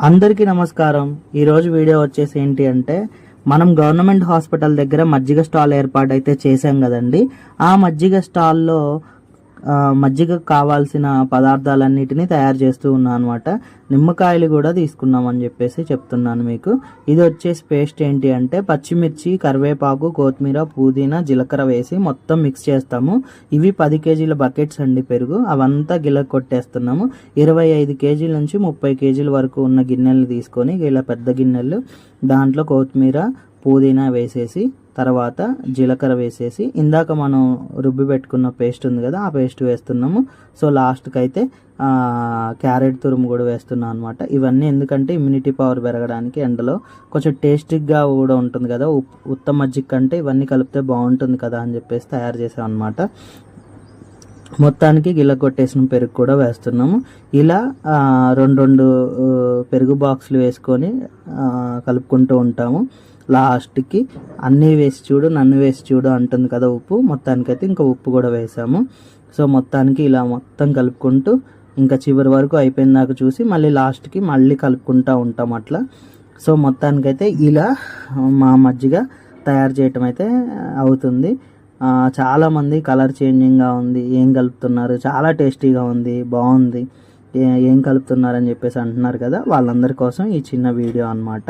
అందరికీ నమస్కారం. ఈరోజు వీడియో వచ్చేసి ఏంటి అంటే, మనం గవర్నమెంట్ హాస్పిటల్ దగ్గర మజ్జిగ స్టాల్ ఏర్పాటు అయితే చేసాం కదండి. ఆ మజ్జిగ స్టాల్లో మజ్జిగ కావాల్సిన పదార్థాలన్నిటినీ తయారు చేస్తూ ఉన్నాను అనమాట. నిమ్మకాయలు కూడా తీసుకున్నామని చెప్పేసి చెప్తున్నాను మీకు. ఇది వచ్చేసి పేస్ట్ ఏంటి అంటే, పచ్చిమిర్చి, కరివేపాకు, కొత్తిమీర, పుదీనా, జీలకర్ర వేసి మొత్తం మిక్స్ చేస్తాము. ఇవి 10 కేజీల బకెట్స్ అండి పెరుగు. అవంతా గిల కొట్టేస్తున్నాము. 25 కేజీల నుంచి 30 కేజీల వరకు ఉన్న గిన్నెలు తీసుకొని, ఇలా పెద్ద గిన్నెలు, దాంట్లో కొత్తిమీర, పుదీనా వేసేసి, తర్వాత జీలకర్ర వేసేసి, ఇందాక మనం రుబ్బి పెట్టుకున్న పేస్ట్ ఉంది కదా, ఆ పేస్ట్ వేస్తున్నాము. సో లాస్ట్కి అయితే క్యారెట్ తురుము కూడా వేస్తున్నాను అనమాట. ఇవన్నీ ఎందుకంటే ఇమ్యూనిటీ పవర్ పెరగడానికి, ఎండలో కొంచెం టేస్టీగా కూడా ఉంటుంది కదా, ఉత్త మజ్జిగ కంటే ఇవన్నీ కలిపితే బాగుంటుంది కదా అని చెప్పేసి తయారు చేసాం అనమాట. మొత్తానికి గిల్ల కొట్టేసిన పెరుగు కూడా వేస్తున్నాము. ఇలా రెండు పెరుగు బాక్సులు వేసుకొని కలుపుకుంటూ ఉంటాము. లాస్ట్కి అన్నీ వేసి చూడు, నన్ను వేసి చూడు అంటుంది కదా ఉప్పు. మొత్తానికైతే ఇంకా ఉప్పు కూడా వేసాము. సో మొత్తానికి ఇలా మొత్తం కలుపుకుంటూ ఇంకా చివరి వరకు అయిపోయిన దాకా చూసి మళ్ళీ లాస్ట్కి మళ్ళీ కలుపుకుంటూ ఉంటాం అట్లా. సో మొత్తానికైతే ఇలా మా మజ్జిగ తయారు చేయటం అయితే అవుతుంది. చాలామంది కలర్ చేంజింగ్గా ఉంది, ఏం కలుపుతున్నారు, చాలా టేస్టీగా ఉంది, బాగుంది, ఏం కలుపుతున్నారని చెప్పేసి అంటున్నారు కదా, వాళ్ళందరి కోసం ఈ చిన్న వీడియో అనమాట.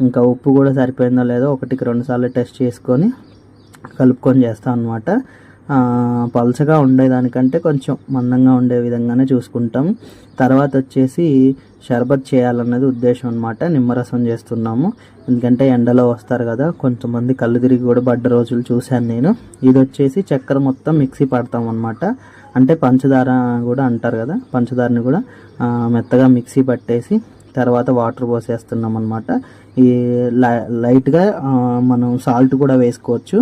ఇంకా ఉప్పు కూడా సరిపోయిందో లేదో 1-2 సార్లు టెస్ట్ చేసుకొని కలుపుకొని చేస్తాం అనమాట. పలుచగా ఉండేదానికంటే కొంచెం మందంగా ఉండే విధంగానే చూసుకుంటాం. తర్వాత వచ్చేసి షర్బత్ చేయాలన్నది ఉద్దేశం అనమాట. నిమ్మరసం చేస్తున్నాము, ఎందుకంటే ఎండలో వస్తారు కదా, కొంతమంది కళ్ళు తిరిగి కూడా పడ్డ రోజులు చూశాను నేను. ఇది వచ్చేసి చక్కెర మొత్తం మిక్సీ పడతాం అనమాట. అంటే పంచదార కూడా అంటారు కదా, పంచదారని కూడా మెత్తగా మిక్సీ పట్టేసి తర్వాత వాటర్ పోసేస్తున్నాం అనమాట. ఈ లైట్గా మనం సాల్ట్ కూడా వేసుకోవచ్చు.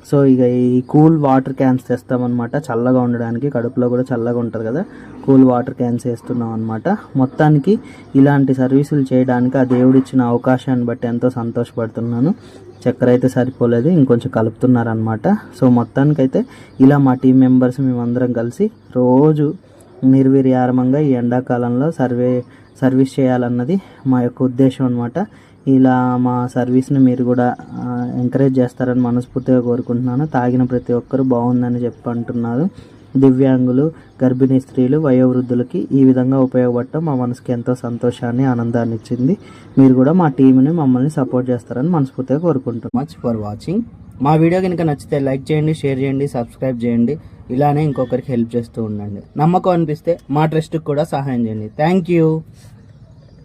సో ఇక ఈ కూల్ వాటర్ క్యాన్స్ తెస్తామన్నమాట, చల్లగా ఉండడానికి. కడుపులో కూడా చల్లగా ఉంటుంది కదా, కూల్ వాటర్ క్యాన్స్ వేస్తున్నాం అనమాట. మొత్తానికి ఇలాంటి సర్వీసులు చేయడానికి ఆ దేవుడిచ్చిన అవకాశాన్ని బట్టి ఎంతో సంతోషపడుతున్నాను. చక్కెర అయితే సరిపోలేదు, ఇంకొంచెం కలుపుతున్నారనమాట. సో మొత్తానికైతే ఇలా మా టీం మెంబర్స్ మేమందరం కలిసి రోజు నిర్విర్యారమంగా ఈ ఎండాకాలంలో సర్వీస్ చేయాలన్నది మా యొక్క ఉద్దేశం అనమాట. ఇలా మా సర్వీస్ని మీరు కూడా ఎంకరేజ్ చేస్తారని మనస్ఫూర్తిగా కోరుకుంటున్నాను. తాగిన ప్రతి ఒక్కరూ బాగుందని అంటున్నారు. దివ్యాంగులు, గర్భిణీ స్త్రీలు, వయోవృద్ధులకి ఈ విధంగా ఉపయోగపడటం మా మనసుకి ఎంతో సంతోషాన్ని, ఆనందాన్ని ఇచ్చింది. మీరు కూడా మా టీంని, మమ్మల్ని సపోర్ట్ చేస్తారని మనస్ఫూర్తిగా కోరుకుంటున్నాను. Much for watching. మా వీడియో కనుక నచ్చితే లైక్ చేయండి, షేర్ చేయండి, సబ్స్క్రైబ్ చేయండి. ఇలానే ఇంకొకరికి హెల్ప్ చేస్తూ ఉండండి. నమ్మకం అనిపిస్తే మా ట్రస్ట్కి కూడా సహాయం చేయండి. Thank you.